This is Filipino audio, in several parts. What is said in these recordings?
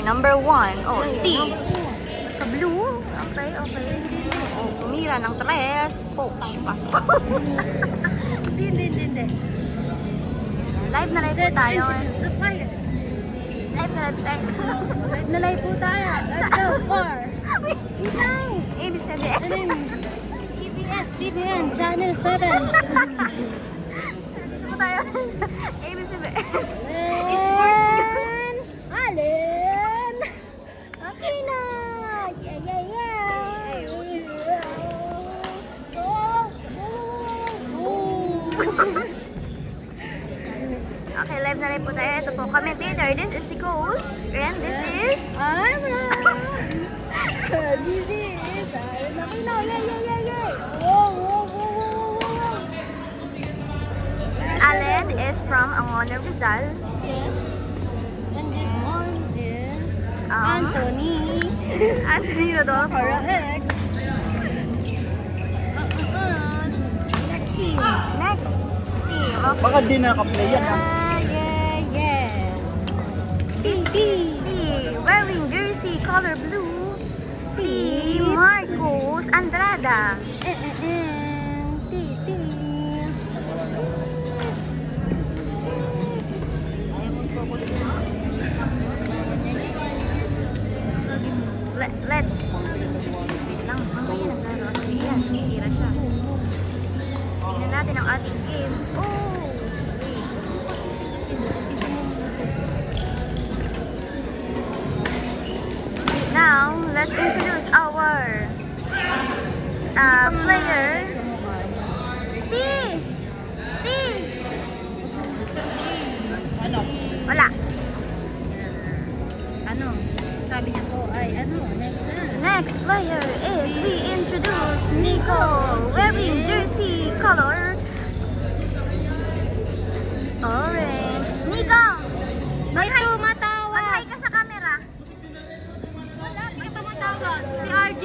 number 1. Oh, T. Blue. Okay, okay. Oh, tumira ng 3. Hindi. Live na live po tayo. The fire. Live na live tayo. Live na live po tayo. Let's go far. Ikaw. ABCBN. EBS-CBN Channel 7. Po tayo sa ABCBN. Alin? Okay na. Okay, live na live po tayo. Ito po, commentator. This is Nicole. And this is... Ara. This is... Nakina. Yay. Whoa. Allen is from Angono, Rizal. Yes. And this one is... Anthony. Anthony Rodolfo. Correct. Next team. Okay. Baka di naka-play yan ha. Yes. T. Wearing jersey color blue. T. Marcos Andrada. Let's. Lang, mamaya naglaro. Ayan, tira siya. Tingnan natin ang ating game. Oh! Now, let's introduce our player. T! Wala. Ano? Sabi niya po ay ano? Next player is we introduce Nico, wearing jersey color orange. Nico! May tumatawag! Mag-hi ka sa camera. May tumatawag! Si RJ!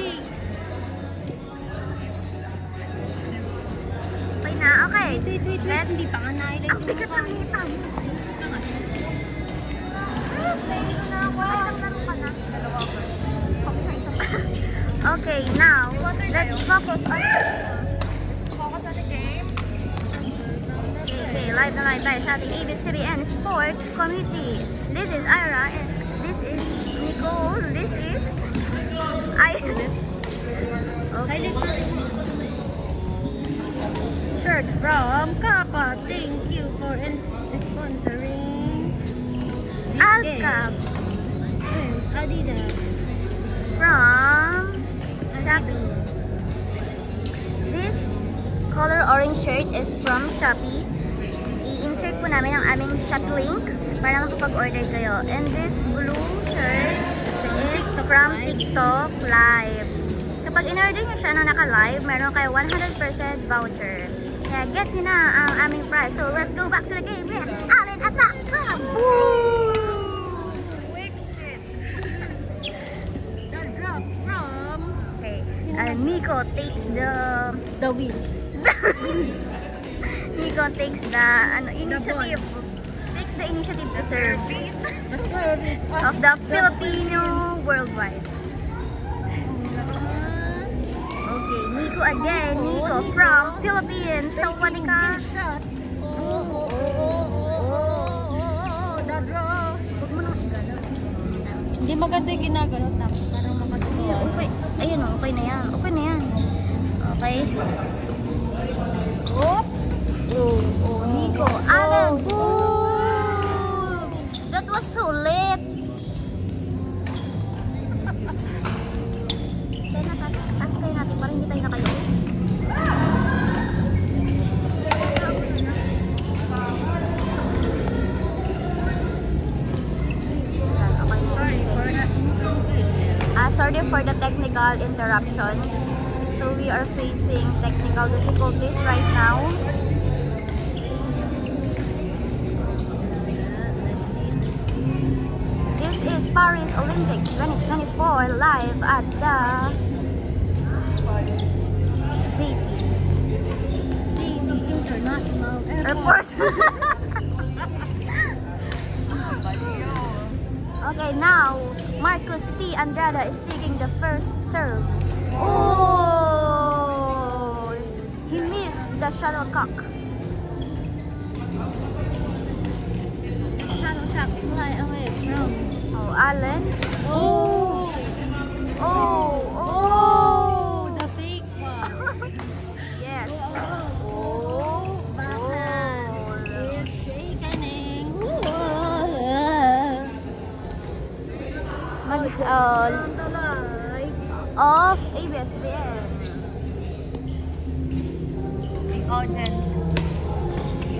Okay na, okay. Wait. Hindi pa nga na-highlight Ang bigat ng hita mo. Okay, now let's focus on the game. Okay, live na live tayo sa ating ABCBN Sports Committee. This is Ira and this is Nicole. This is Okay. Shirt from Kappa. Thank you for sponsoring this Alcap game. Adidas. from Shopee. This color orange shirt is from Shopee. I-insert po namin ang aming Shopee link para makapag-order kayo. And this blue shirt is from TikTok Live. Kapag in-order nyo siya nung naka-live, meron kayo 100% voucher. Kaya get nyo na ang aming price. So let's go back to the game. Yes, Allen attack! Come! Woo! Nico takes The win. Nico takes the initiative. Takes the initiative to serve The service of the Filipino worldwide. Okay, Nico again. Nico from Philippines. So pwede ka. Shot. The draw. Hindi maganda yung ginagano. Parang makatuwa. Okay. Ayun, okay na yan. Okay na yan. Okay. Oh, Nico. Alan. That was so late. Taas kayo natin para hindi tayo nakayo. Sorry for the technical interruptions. So we are facing technical difficulties right now. This is Paris Olympics 2024 live at the JP International Airport. Okay, now Marcus T. Andrada is taking the first serve. Oh! He missed the shuttlecock. Shuttlecock fly away from. Oh, Allen. Oh! Oh! The fake one. Yes. Oh! Backhand is shaking. Of ABS-CBN. Audience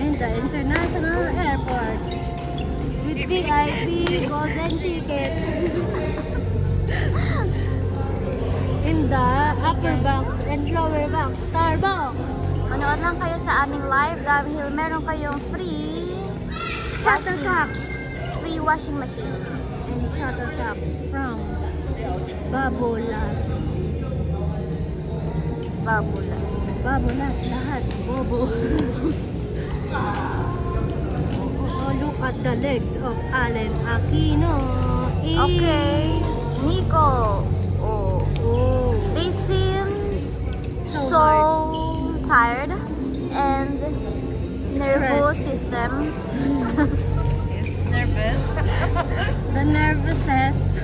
in the international airport with VIP golden ticket in the upper box and lower box Starbucks. Manood lang kayo sa aming live dahil meron kayong free Shuttlecock free washing machine. and shuttlecock from Babolat. Babolat. Babolat lahat bobo. Oh, look at the legs of Allen Aquino. Okay. Nico. Oh. Oh. They seem So so tired and nervous system. Nervous? The nervousness.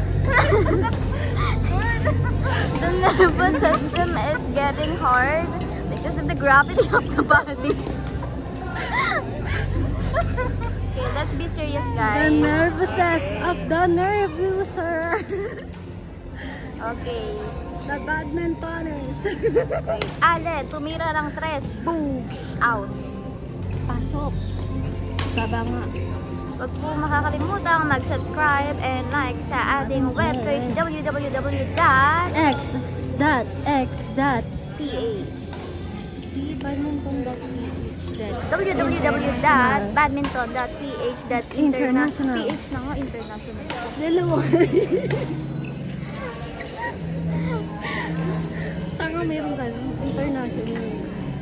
The nervous system is getting hard because of the gravity of the body. Okay, let's be serious, The guys. nervousness of the nervouser. Okay. The badmintoners. Okay. Allen, tumira ng tres. Boom! Out. Pasok. Sabanga. Huwag po makakalimutang mag-subscribe and like sa ating webpage www.ph. International. PH na nga, international. Dalawa. Tanga, meron ka. International.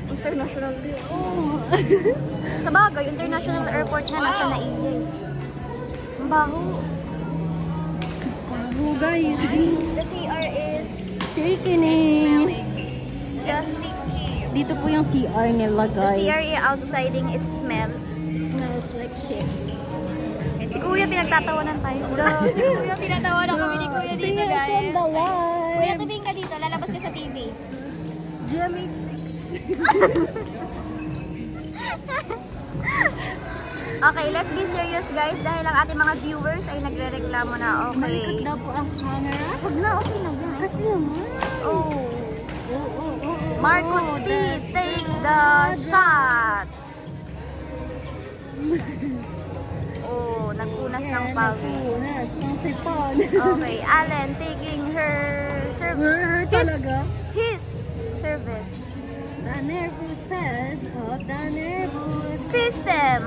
International din. Oh. Sa bagay, international airport na nasa Naiya. Ang baho. Oh, guys. The CR is Shaking. just Dito po yung CR nila, the guys. CR is outsiding its smell. Smells like shit. Si Kuya, pinagtatawanan tayo. Si Kuya, pinagtawanan kami ni Kuya dito, guys. Kuya, tumingin ka dito. Lalabas ka sa TV. Jimmy 6. Okay, let's be serious, guys. Dahil ang ating mga viewers ay nagre-reklamo na. Okay. Malikot daw po ang camera. Huwag na, okay na, guys. Kasi naman. Oh. Oh. Marcus T, take the shot. Oh, nagpunas ng pawis. Nagpunas ng sipon. Okay, Allen taking her service. Talaga? His service. The nervousness of the nervous System.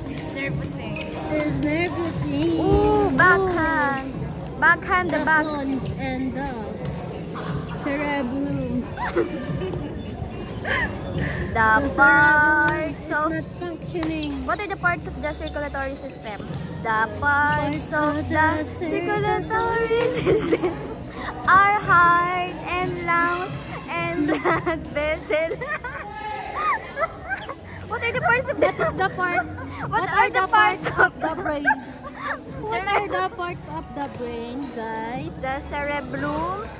It's nervousing. is nervousing. Ooh, backhand. Backhand the The back. pons and the cerebellum. The The parts cerebellum is of... not functioning. What are the parts of the circulatory system? The parts of the circulatory system are heart and lungs and blood vessel. What are the parts of That is the part. What are the parts of the brain? What are the parts of the brain, guys? the cerebellum,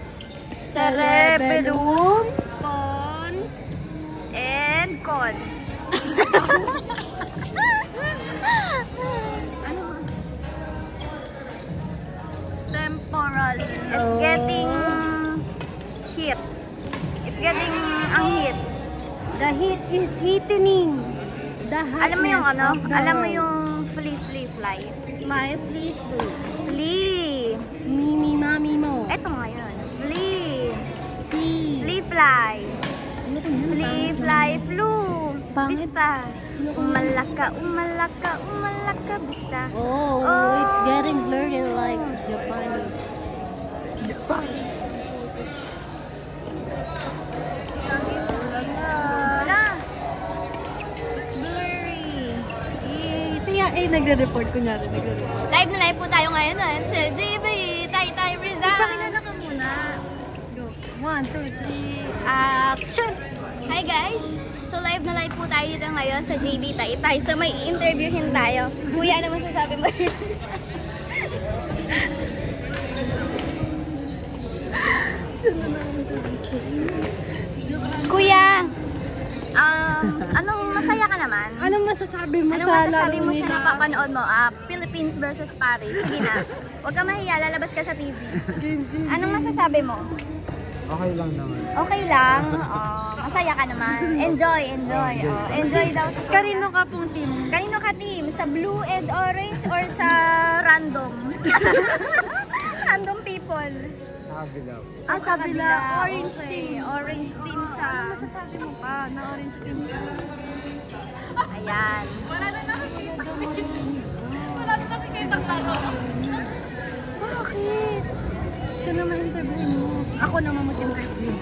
Cerebellum. pons, and cons. Ano? Temporal. It's getting heat. It's getting ang heat. The heat is heatening. The Alam mo yung hotness ano? of the Alam mo world. yung fly? My fleet food. Flea. Mimi mami mo. Eto nga yun. Flea. Tea. Fly. Ano ko yun? Flea, fly, flu. Pangit. Bista. Ano ko yun? Umalaka, bista. Oh, Oh. it's getting blurry like Japanese. Wala. It's blurry. See ya. nagre-report kunyari. Nagre-report. Live na live po tayo ngayon sa JB Taytay Rizal. Pakilala ka muna. Go. 1, 2, 3, action! Hi guys! So live na live po tayo dito ngayon sa JB Taytay. So may i-interviewin tayo. Kuya, ano masasabi mo? Kuya, anong masaya ka naman? Anong masasabi mo Anong sa masasabi laro mo nila? sa napapanood mo? Philippines versus Paris. Sige na. Huwag ka mahiya, lalabas ka sa TV. Anong masasabi mo? Okay lang naman. Okay lang. Masaya ka naman. Enjoy, enjoy. Enjoy daw. Kanino ka pong team? Kanino ka team? Sa blue and orange or sa random? Random people. Sa kabila. Sa kabila, orange Okay, team. Orange team siya. Ano masasabi mo pa na orange team ka? Ayan. Wala na nakikita taro. Bakit? Siya naman interview mo. Ako naman mag-interview.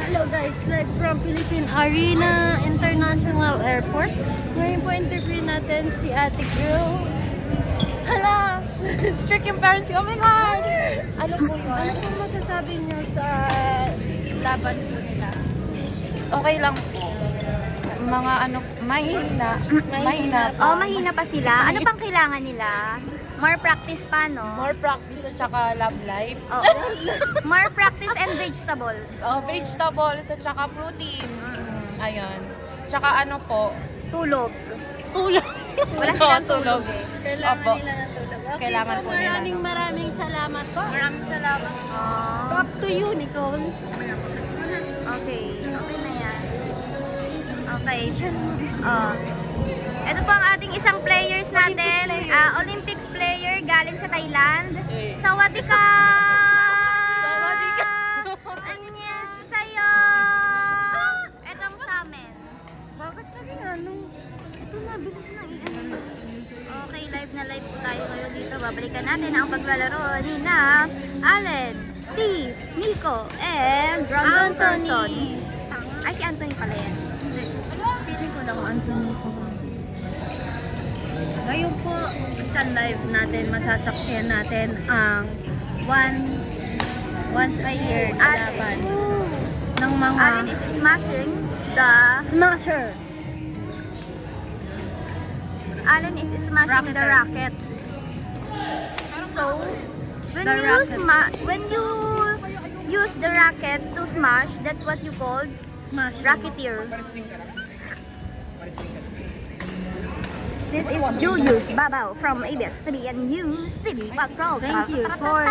Hello guys, live from Philippine Arena International Airport. Ngayon po interview natin si Ate Girl. Hala! Stricken parents, oh my God! Ano po yun? Ano po masasabi niyo sa laban po nila? Okay lang po. Mga ano, mahina. Mahina po. Oh, mahina pa sila. Ano pang kailangan nila? More practice pa, no? More practice at saka love life. Oo. More practice and vegetables. Vegetables at saka protein. Ayan. Tsaka ano po? Tulog. Tulog. Wala silang tulog. Kailangan Opo. nila ng tulog. Okay Kailangan po nila, no? Maraming salamat po. Maraming salamat. Back to you, Nicole. Okay. Okay na yan. Okay. Ito po ang ating isang players natin. Olympics player galing sa Thailand. Sawadika! Sawadika! Anyes sa'yo! Etong sa amin. Bakit ka rin ano? Ito na, bilis na Okay, live na live po tayo ngayon dito. Babalikan natin ang paglalaro ni na Allen, T, Nico, and Brandon Person. Ay, si Anthony pala yan. Feeling ko lang Anthony ko. Ngayon po, sa live natin, masasaksihan natin ang once a year na laban ng mga Allen is smashing the... smasher. Allen is smashing the rackets. So, when you use the racket to smash, that's what you call Smash. racketeer. This is Julius Babao from ABS-CBN News TV Macdo. Thank you for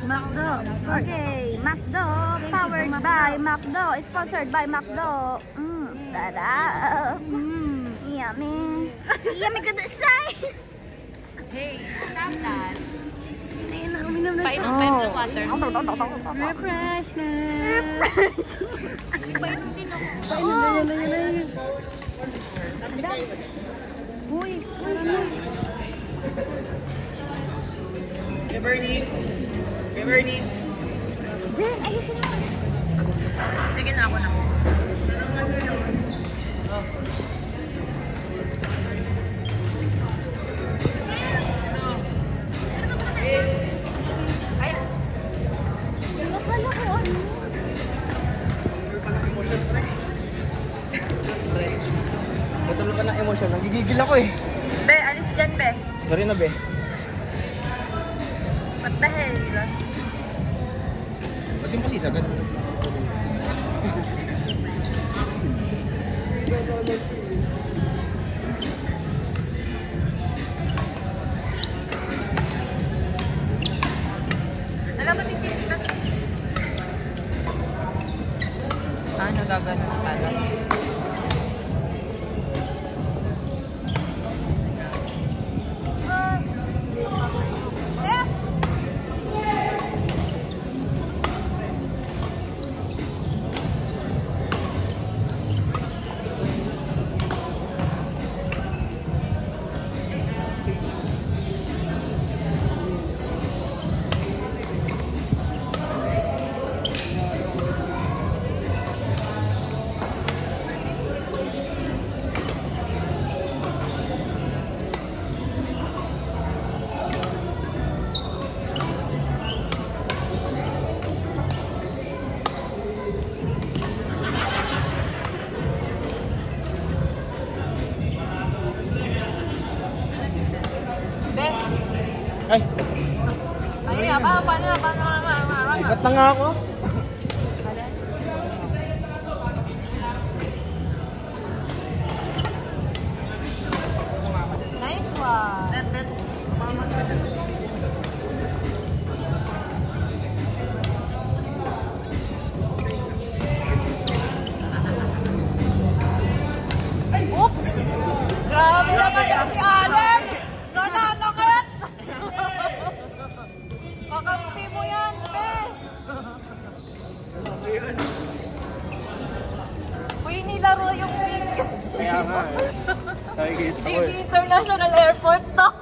Macdo. Okay, Macdo, powered by Macdo, sponsored by Macdo. Sarap. Yummy. Yummy kudasay. Hey, stop that. Uminom na Painom tayo ng water. Refresh na. Painom din ako. Painom na yan. Uy, ano? Kay Bernie! Kay Bernie! Jen, ayusin mo. Sige na, ako na. Akala ko ano. Natulo pa ng emosyon. Nagigigil ako eh. Be, alis dyan, be. Sorry na, be. What the hell? Ba't yung kasi sagad? Alam mo, tititas. Ano gaganon pala? Ibat na nga ako. Nice one. Oops! Grabe naman yung si Allen! Nananakit! Kakampi mo yan, eh! Uy, nilaro yung videos. Kaya nga eh. Nakikita ko GV eh. International Airport to.